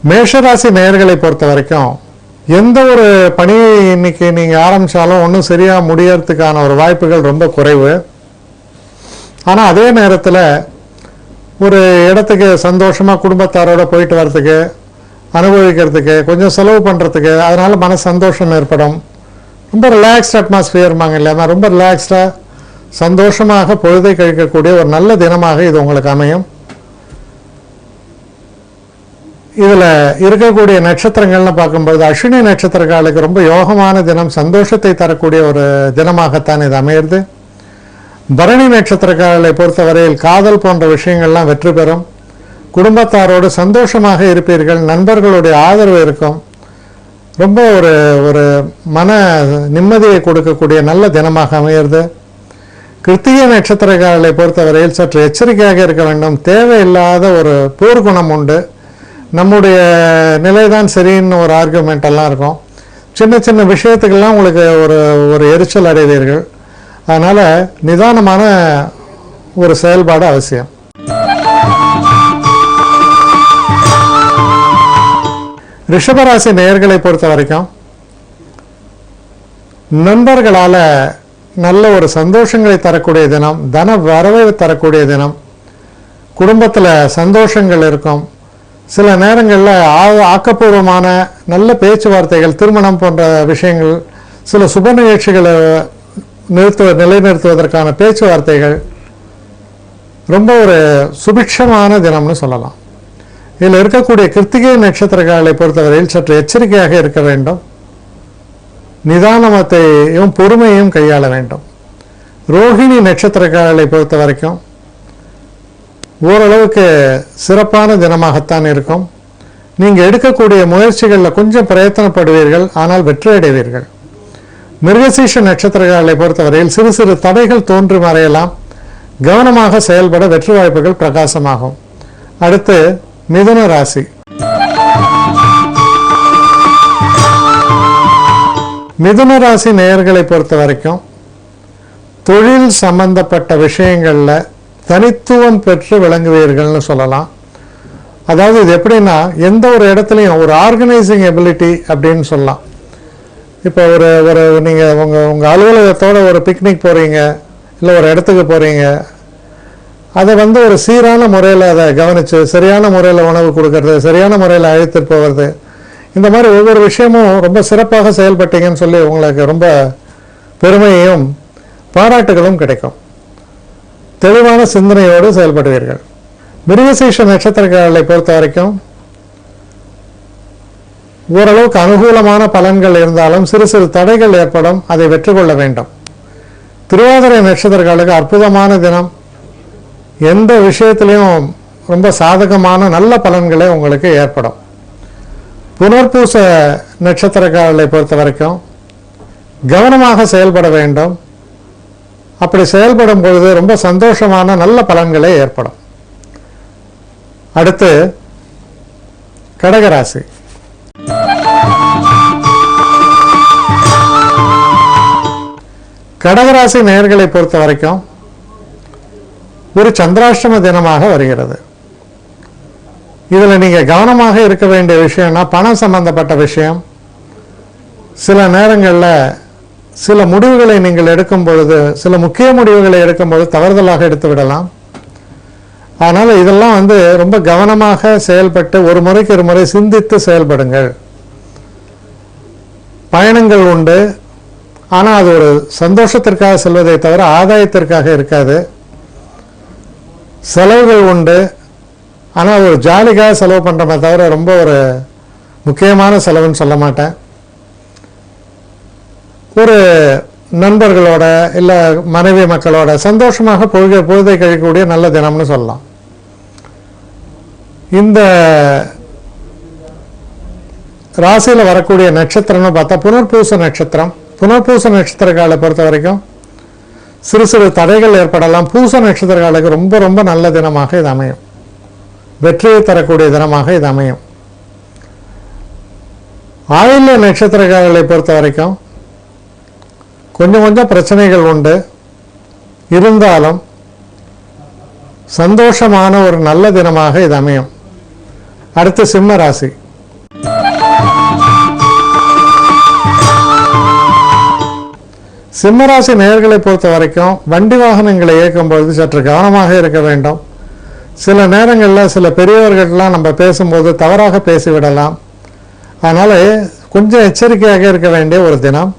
மேஷராசி நேயர்களை பொறுத்த வரைக்கும் எந்த ஒரு பணியை இன்னைக்கு நீங்கள் ஆரம்பித்தாலும் ஒன்றும் சரியாக முடியறதுக்கான ஒரு வாய்ப்புகள் ரொம்ப குறைவு. ஆனால் அதே நேரத்தில் ஒரு இடத்துக்கு சந்தோஷமாக குடும்பத்தாரோடு போயிட்டு வர்றதுக்கு, அனுபவிக்கிறதுக்கு, கொஞ்சம் செலவு பண்ணுறதுக்கு, அதனால் மன சந்தோஷம் ஏற்படும். ரொம்ப ரிலாக்ஸ்ட் அட்மாஸ்பியர்மாங்க இல்லையா, ரொம்ப ரிலாக்ஸ்டாக சந்தோஷமாக பொழுதை கழிக்கக்கூடிய ஒரு நல்ல தினமாக இது உங்களுக்கு அமையும். இதில் இருக்கக்கூடிய நட்சத்திரங்கள்னு பார்க்கும்பொழுது அஸ்வினி நட்சத்திரக்காலுக்கு ரொம்ப யோகமான தினம், சந்தோஷத்தை தரக்கூடிய ஒரு தினமாகத்தான் இது அமையிறது. பரணி நட்சத்திரக்காரர்களை பொறுத்தவரையில் காதல் போன்ற விஷயங்கள்லாம் வெற்றி பெறும். குடும்பத்தாரோடு சந்தோஷமாக இருப்பீர்கள். நண்பர்களுடைய ஆதரவு இருக்கும். ரொம்ப ஒரு மன நிம்மதியை கொடுக்கக்கூடிய நல்ல தினமாக அமையிறது. கிருத்திகை நட்சத்திரக்காரர்களை பொறுத்தவரையில் சற்று எச்சரிக்கையாக இருக்க வேண்டும். தேவையில்லாத ஒரு போர்க்குணம் உண்டு. நம்முடைய நிலைதான் சரின்னு ஒரு ஆர்குமெண்ட் எல்லாம் இருக்கும். சின்ன சின்ன விஷயத்துக்கெல்லாம் உங்களுக்கு ஒரு எரிச்சல் அடைவீர்கள். அதனால் நிதானமான ஒரு செயல்பாடு அவசியம். ரிஷபராசி நேயர்களை பொறுத்த வரைக்கும் நண்பர்களால் நல்ல ஒரு சந்தோஷங்களை தரக்கூடிய தினம், தன வரவை தரக்கூடிய தினம், குடும்பத்தில் சந்தோஷங்கள் இருக்கும். சில நேரங்களில் ஆக்கப்பூர்வமான நல்ல பேச்சுவார்த்தைகள், திருமணம் போன்ற விஷயங்கள், சில சுப நிகழ்ச்சிகளை நிலைநிறுத்துவதற்கான பேச்சுவார்த்தைகள் ரொம்ப ஒரு சுபிட்சமான தினம்னு சொல்லலாம். இதில் இருக்கக்கூடிய கிருத்திகை நட்சத்திரங்களை பொறுத்தவரையில் சற்று எச்சரிக்கையாக இருக்க வேண்டும். நிதானத்தையும் பொறுமையும் கையாள வேண்டும். ரோஹிணி நட்சத்திரங்களை பொறுத்த வரைக்கும் ஓரளவுக்கு சிறப்பான தினமாகத்தான் இருக்கும். நீங்கள் எடுக்கக்கூடிய முயற்சிகளில் கொஞ்சம் பிரயத்தனப்படுவீர்கள், ஆனால் வெற்றி அடைவீர்கள். மிருகசீஷ நட்சத்திரங்களை பொறுத்தவரையில் சிறு சிறு தடைகள் தோன்றி மறையலாம். கவனமாக செயல்பட வெற்றி வாய்ப்புகள் பிரகாசமாகும். அடுத்து மிதுன ராசி. மிதுன ராசி நேயர்களை பொறுத்த வரைக்கும் தொழில் சம்பந்தப்பட்ட விஷயங்களில் தனித்துவம் பெற்று விளங்குவீர்கள்னு சொல்லலாம். அதாவது இது எப்படின்னா, எந்த ஒரு இடத்துலையும் ஒரு ஆர்கனைசிங் எபிலிட்டி அப்படின்னு சொல்லலாம். இப்போ ஒரு நீங்கள் உங்கள் அலுவலகத்தோடு ஒரு பிக்னிக் போகிறீங்க, இல்லை ஒரு இடத்துக்கு போகிறீங்க, அதை ஒரு சீரான முறையில் அதை கவனித்து சரியான முறையில் உணவு கொடுக்கறது, சரியான முறையில் அழைத்துட்டு போகிறது, இந்த மாதிரி ஒவ்வொரு விஷயமும் ரொம்ப சிறப்பாக செயல்பட்டீங்கன்னு சொல்லி உங்களுக்கு ரொம்ப பெருமையும் பாராட்டுகளும் கிடைக்கும். தெளிவான சிந்தனையோடு செயல்படுவீர்கள். மிருகசீஷ நட்சத்திரங்களை பொறுத்த வரைக்கும் ஓரளவுக்கு அனுகூலமான பலன்கள் இருந்தாலும் சிறு சிறு தடைகள் ஏற்படும். அதை வெற்றி கொள்ள வேண்டும். திருவாதிரை நட்சத்திரங்களுக்கு அற்புதமான தினம். எந்த விஷயத்திலையும் ரொம்ப சாதகமான நல்ல பலன்களே உங்களுக்கு ஏற்படும். புனர்பூச நட்சத்திரங்களை பொறுத்த வரைக்கும் கவனமாக செயல்பட வேண்டும். அப்படி செயல்படும் பொழுது ரொம்ப சந்தோஷமான நல்ல பலன்களே ஏற்படும். அடுத்து கடகராசி. கடகராசி நேயர்களை பொறுத்த வரைக்கும் ஒரு சந்திராஷ்டம தினமாக வருகிறது. இதில் நீங்கள் கவனமாக இருக்க வேண்டிய விஷயம்னா பணம் சம்பந்தப்பட்ட விஷயம். சில நேரங்களில் சில முடிவுகளை நீங்கள் எடுக்கும் பொழுது, சில முக்கிய முடிவுகளை எடுக்கும் பொழுது தவறுதலாக எடுத்து விடலாம். அதனால் இதெல்லாம் ரொம்ப கவனமாக செயல்பட்டு ஒரு முறைக்கு ஒரு முறை சிந்தித்து செயல்படுங்கள். பயணங்கள் உண்டு, ஆனால் அது ஒரு சந்தோஷத்திற்காக செல்வதை தவிர ஆதாயத்திற்காக இருக்காது. செலவுகள் உண்டு, ஆனால் ஒரு ஜாலிக்காக செலவு பண்ணுறோமே தவிர ரொம்ப ஒரு முக்கியமான செலவுன்னு சொல்ல மாட்டேன். ஒரு நண்பர்களோட இல்லை மனைவி மக்களோட சந்தோஷமாக பொழுதை கழிக்கக்கூடிய நல்ல தினம்னு சொல்லலாம். இந்த ராசியில் வரக்கூடிய நட்சத்திரம்னு பார்த்தா புனர்பூச நட்சத்திரம். புனர்பூச நட்சத்திரக்காலை பொறுத்த வரைக்கும் சிறு சிறு தடைகள் ஏற்படலாம். பூச நட்சத்திரக்காலுக்கு ரொம்ப ரொம்ப நல்ல தினமாக இது அமையும். வெற்றியை தரக்கூடிய தினமாக இது அமையும். ஆயில்ய நட்சத்திரக்காரர்களை பொறுத்த வரைக்கும் கொஞ்சம் கொஞ்சம் பிரச்சனைகள் உண்டு. இருந்தாலும் சந்தோஷமான ஒரு நல்ல தினமாக இது அமையும். அடுத்து சிம்ம ராசி. சிம்மராசி நேயர்களை பொறுத்த வரைக்கும் வண்டி வாகனங்களை இயக்கும் பொழுது சற்று கவனமாக இருக்க வேண்டும். சில நேரங்களில் சில பெரியவர்கள்லாம் நம்ம பேசும்போது தவறாக பேசிவிடலாம். அதனால் கொஞ்சம் எச்சரிக்கையாக இருக்க வேண்டிய ஒரு தினம்.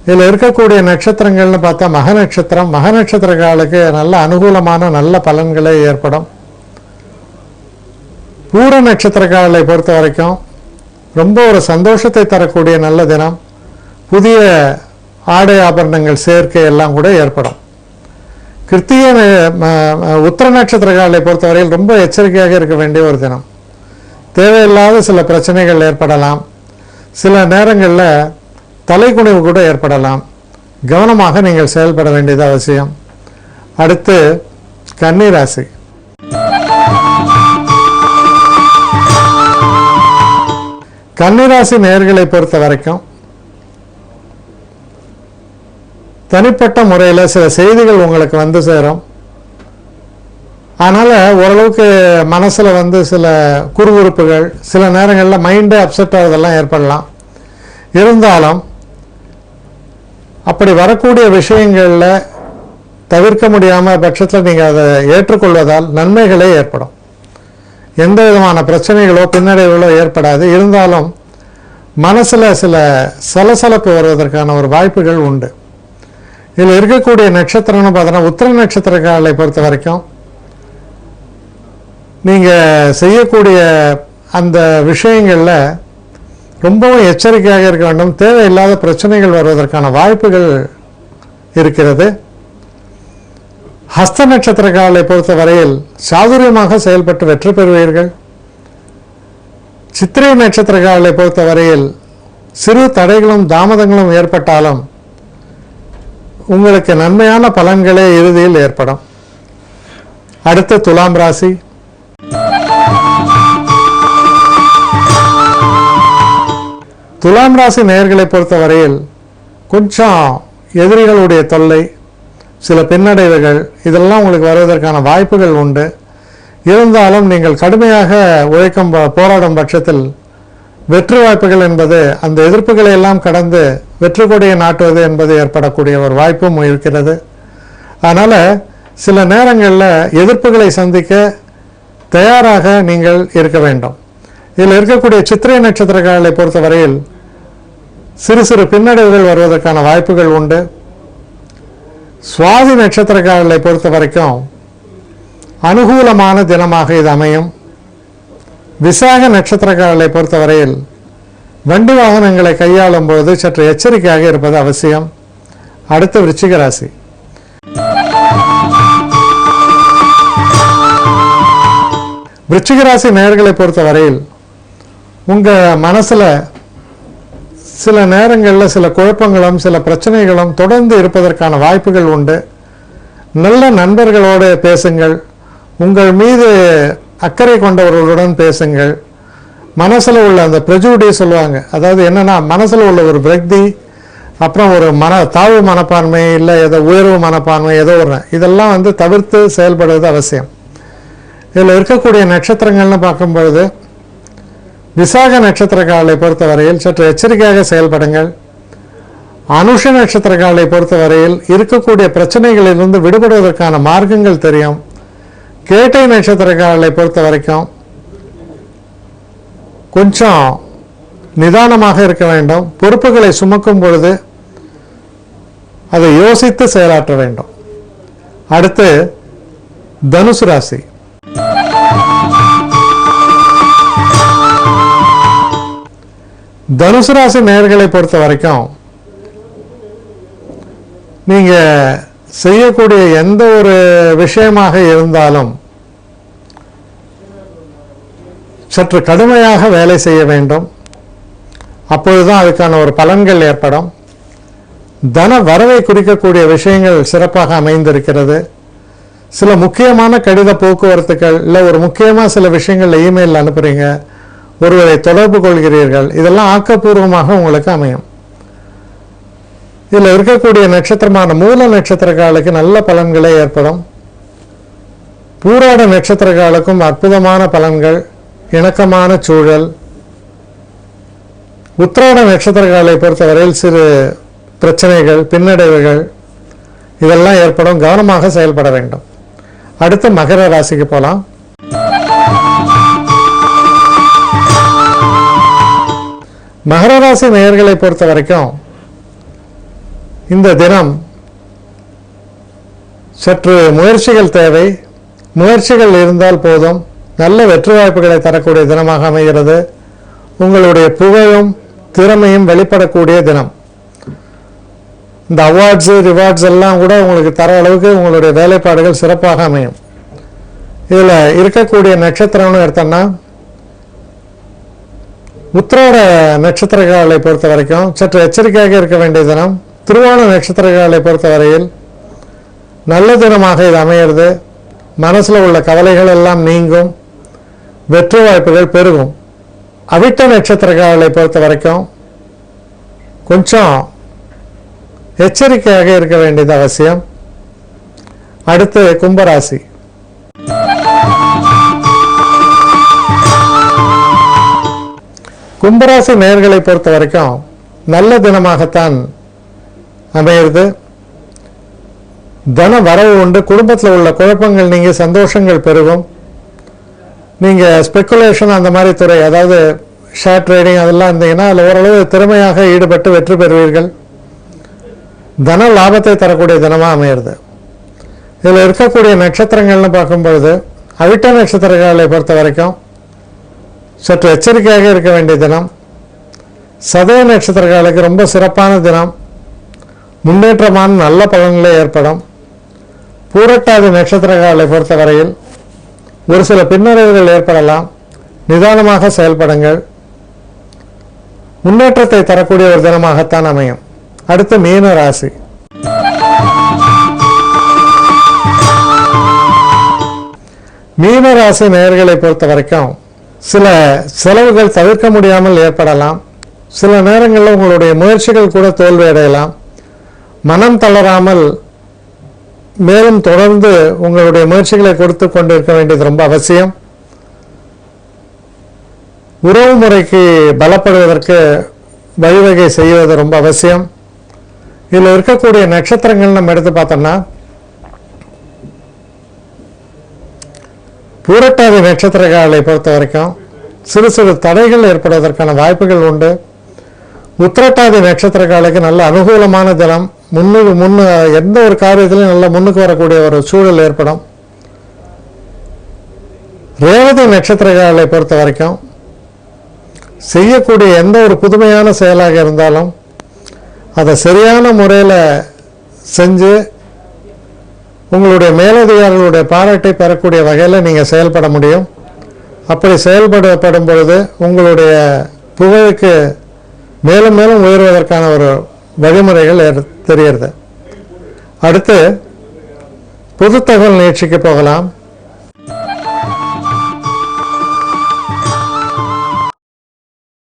இதில் இருக்கக்கூடிய நட்சத்திரங்கள்னு பார்த்தா மக நட்சத்திரம். மக நட்சத்திரக்காலுக்கு நல்ல அனுகூலமான நல்ல பலன்களே ஏற்படும். பூர நட்சத்திரக்காலை பொறுத்த வரைக்கும் ரொம்ப ஒரு சந்தோஷத்தை தரக்கூடிய நல்ல தினம். புதிய ஆடை ஆபரணங்கள் சேர்க்கை எல்லாம் கூட ஏற்படும். கிருத்திகை உத்திர நட்சத்திரக்காலை பொறுத்தவரையில் ரொம்ப எச்சரிக்கையாக இருக்க வேண்டிய ஒரு தினம். தேவையில்லாத சில பிரச்சனைகள் ஏற்படலாம். சில நேரங்களில் தலைக்குனிவு கூட ஏற்படலாம். கவனமாக நீங்கள் செயல்பட வேண்டியது அவசியம். அடுத்து கன்னி ராசி. கன்னி ராசி நேயர்களை பொறுத்த வரைக்கும் தனிப்பட்ட முறையில் சில செய்திகள் உங்களுக்கு வந்து சேரும். அதனால் ஓரளவுக்கு மனசில் சில குறுகுறுப்புகள், சில நேரங்களில் மைண்டே அப்செட் ஆகுதெல்லாம் ஏற்படலாம். இருந்தாலும் அப்படி வரக்கூடிய விஷயங்களில் தவிர்க்க முடியாமல் பட்சத்தில் நீங்கள் அதை ஏற்றுக்கொள்வதால் நன்மைகளே ஏற்படும். எந்த விதமான பிரச்சனைகளோ பின்னடைவுகளோ ஏற்படாது. இருந்தாலும் மனசில் சில சலசலப்பு வருவதற்கான ஒரு வாய்ப்புகள் உண்டு. இதில் இருக்கக்கூடிய நட்சத்திரம்னு பார்த்தோன்னா உத்திர நட்சத்திரக்காரர்களை பொறுத்த வரைக்கும் நீங்கள் செய்யக்கூடிய அந்த விஷயங்களில் ரொம்பவும் எச்சரிக்கையாக இருக்க வேண்டும். தேவையில்லாத பிரச்சனைகள் வருவதற்கான வாய்ப்புகள் இருக்கிறது. ஹஸ்த நட்சத்திரக்காரர்களை பொறுத்த வரையில் சாதுரியமாக செயல்பட்டு வெற்றி பெறுவீர்கள். சித்திரை நட்சத்திரக்காரர்களை பொறுத்த வரையில் சிறு தடைகளும் தாமதங்களும் ஏற்பட்டாலும் உங்களுக்கு நன்மையான பலன்களே இறுதியில் ஏற்படும். அடுத்து துலாம் ராசி. துலாம் ராசி நேயர்களை பொறுத்த வரையில் கொஞ்சம் எதிரிகளுடைய தொல்லை, சில பின்னடைவுகள் இதெல்லாம் உங்களுக்கு வருவதற்கான வாய்ப்புகள் உண்டு. இருந்தாலும் நீங்கள் கடுமையாக போராடும் பட்சத்தில் வெற்றி வாய்ப்புகள் என்பது அந்த எதிர்ப்புகளை எல்லாம் கடந்து வெற்றி கொடியை நாட்டுவது என்பது ஏற்படக்கூடிய ஒரு வாய்ப்பும் இருக்கிறது. அதனால் சில நேரங்களில் எதிர்ப்புகளை சந்திக்க தயாராக நீங்கள் இருக்க வேண்டும். இதில் இருக்கக்கூடிய சித்திரை நட்சத்திரக்காரர்களை பொறுத்தவரையில் சிறு சிறு பின்னடைவுகள் வருவதற்கான வாய்ப்புகள் உண்டு. சுவாதி நட்சத்திரக்காரர்களை பொறுத்த வரைக்கும் அனுகூலமான தினமாக இது அமையும். விசாக நட்சத்திரக்காரர்களை பொறுத்தவரையில் வண்டி வாகனங்களை கையாளும் போது சற்று எச்சரிக்கையாக இருப்பது அவசியம். அடுத்த விருச்சிக ராசி. விருச்சிக ராசி நேயர்களை பொறுத்தவரையில் உங்கள் மனசில் சில நேரங்களில் சில குழப்பங்களும் சில பிரச்சனைகளும் தொடர்ந்து இருப்பதற்கான வாய்ப்புகள் உண்டு. நல்ல நண்பர்களோடு பேசுங்கள். உங்கள் மீது அக்கறை கொண்டவர்களுடன் பேசுங்கள். மனசில் உள்ள அந்த பிரஜுடி சொல்லுவாங்க, அதாவது என்னென்னா மனசில் உள்ள ஒரு விரக்தி, அப்புறம் ஒரு தாழ்வு மனப்பான்மை, இல்லை ஏதோ உயர்வு மனப்பான்மை, ஏதோ ஒரு இதெல்லாம் தவிர்த்து செயல்படுவது அவசியம். இதில் இருக்கக்கூடிய நட்சத்திரங்கள்னு பார்க்கும்பொழுது விசாக நட்சத்திரக்காரர்களை பொறுத்தவரையில் சற்று எச்சரிக்கையாக செயல்படுங்கள். அனுஷ நட்சத்திரக்காரர்களை பொறுத்தவரையில் இருக்கக்கூடிய பிரச்சனைகளிலிருந்து விடுபடுவதற்கான மார்க்கங்கள் தெரியும். கேட்டை நட்சத்திரக்காரர்களை பொறுத்த வரைக்கும் கொஞ்சம் நிதானமாக இருக்க வேண்டும். பொறுப்புகளை சுமக்கும் பொழுது அதை யோசித்து செயலாற்ற வேண்டும். அடுத்து தனுசு ராசி. தனுசு ராசி நேயர்களை பொறுத்த வரைக்கும் நீங்க செய்யக்கூடிய எந்த ஒரு விஷயமாக இருந்தாலும் சற்று கடுமையாக வேலை செய்ய வேண்டும். அப்பொழுதுதான் அதுக்கான ஒரு பலன்கள் ஏற்படும். தன வரவை குறிக்கக்கூடிய விஷயங்கள் சிறப்பாக அமைந்திருக்கிறது. சில முக்கியமான கடித போக்குவரத்துகள், இல்லை ஒரு முக்கியமாக சில விஷயங்கள் இமெயில் அனுப்புறீங்க, ஒருவரை தொடர்பு கொள்கிறீர்கள், இதெல்லாம் ஆக்கப்பூர்வமாக உங்களுக்கு அமையும். இதில் இருக்கக்கூடிய நட்சத்திரமான மூல நட்சத்திரக்காலுக்கு நல்ல பலன்களே ஏற்படும். பூராட நட்சத்திரக்காலுக்கும் அற்புதமான பலன்கள், இணக்கமான சூழல். உத்திராட நட்சத்திரக்காலை பொறுத்தவரையில் சிறு பிரச்சனைகள், பின்னடைவுகள் இதெல்லாம் ஏற்படும். கவனமாக செயல்பட வேண்டும். அடுத்து மகர ராசிக்கு போகலாம். மகர ராசி நேயர்களை பொறுத்த வரைக்கும் இந்த தினம் சற்று முயற்சிகள் தேவை. முயற்சிகள் இருந்தால் போதும். நல்ல வெற்றி வாய்ப்புகளை தரக்கூடிய தினமாக அமைகிறது. உங்களுடைய புகழும் திறமையும் வெளிப்படக்கூடிய தினம். இந்த அவார்ட்ஸு ரிவார்ட்ஸ் எல்லாம் கூட உங்களுக்கு தர அளவுக்கு உங்களுடைய வேலைப்பாடுகள் சிறப்பாக அமையும். இதில் இருக்கக்கூடிய நட்சத்திரம்னு எடுத்தோம்னா உத்திராட நட்சத்திரங்களை பொறுத்த வரைக்கும் சற்று எச்சரிக்கையாக இருக்க வேண்டிய தினம். திருவோண நட்சத்திரங்களை பொறுத்தவரையில் நல்ல தினமாக இது அமையிறது. மனசில் உள்ள கவலைகள் எல்லாம் நீங்கும். வெற்றி வாய்ப்புகள் பெருகும். அவிட்ட நட்சத்திரங்களை பொறுத்த வரைக்கும் கொஞ்சம் எச்சரிக்கையாக இருக்க வேண்டியது அவசியம். அடுத்து கும்பராசி. கும்பராசி நேயர்களை பொறுத்த வரைக்கும் நல்ல தினமாகத்தான் அமையிறது. தன வரவு உண்டு. குடும்பத்தில் உள்ள குழப்பங்கள் நீங்க சந்தோஷங்கள் பெருகும். நீங்கள் ஸ்பெக்குலேஷன் அந்த மாதிரி துறை, அதாவது ஷேர் ட்ரேடிங் அதெல்லாம் இருந்தீங்கன்னா அதில் ஓரளவு திறமையாக ஈடுபட்டு வெற்றி பெறுவீர்கள். தன லாபத்தை தரக்கூடிய தினமாக அமையிறது. இதில் இருக்கக்கூடிய நட்சத்திரங்கள்னு பார்க்கும்பொழுது அவிட்ட நட்சத்திரங்களை பொறுத்த வரைக்கும் சற்று எச்சரிக்கையாக இருக்க வேண்டிய தினம். சதய நட்சத்திரங்களுக்கு ரொம்ப சிறப்பான தினம். முன்னேற்றமான நல்ல பலன்களே ஏற்படும். பூரட்டாதி நட்சத்திரங்களை பொறுத்தவரையில் ஒரு சில பின்னடைவுகள் ஏற்படலாம். நிதானமாக செயல்படுங்கள். முன்னேற்றத்தை தரக்கூடிய ஒரு தினமாகத்தான் அமையும். அடுத்து மீன ராசி. மீன ராசி நேயர்களை பொறுத்த வரைக்கும் சில செலவுகள் தவிர்க்க முடியாமல் ஏற்படலாம். சில நேரங்களில் உங்களுடைய முயற்சிகள் கூட தோல்வி அடையலாம். மனம் தளராமல் மேலும் தொடர்ந்து உங்களுடைய முயற்சிகளை கொடுத்து கொண்டிருக்க வேண்டியது ரொம்ப அவசியம். உறவு முறைக்கு பலப்படுவதற்கு வழிவகை செய்வது ரொம்ப அவசியம். இதில் இருக்கக்கூடிய நட்சத்திரங்கள் நம்ம எடுத்து பார்த்தோம்னா பூரட்டாதி நட்சத்திரங்களை பொறுத்த வரைக்கும் சிறு சிறு தடைகள் ஏற்படுவதற்கான வாய்ப்புகள் உண்டு. உத்திரட்டாதி நட்சத்திரங்களுக்கு நல்ல அனுகூலமான தினம். எந்த ஒரு காரியத்திலும் நல்ல முன்னுக்கு வரக்கூடிய ஒரு சூழல் ஏற்படும். ரேவதி நட்சத்திரங்களை பொறுத்த வரைக்கும் செய்யக்கூடிய எந்த ஒரு புதுமையான செயலாக இருந்தாலும் அதை சரியான முறையில் செஞ்சு உங்களுடைய மேலதிகாரிகளுடைய பாராட்டை பெறக்கூடிய வகையில் நீங்கள் செயல்பட முடியும். அப்படி செயல்படப்படும் பொழுது உங்களுடைய புகழுக்கு மேலும் மேலும் உயர்வதற்கான ஒரு வழிமுறைகள் தெரிகிறது. அடுத்து பொது தகவல் நிகழ்ச்சிக்கு போகலாம்.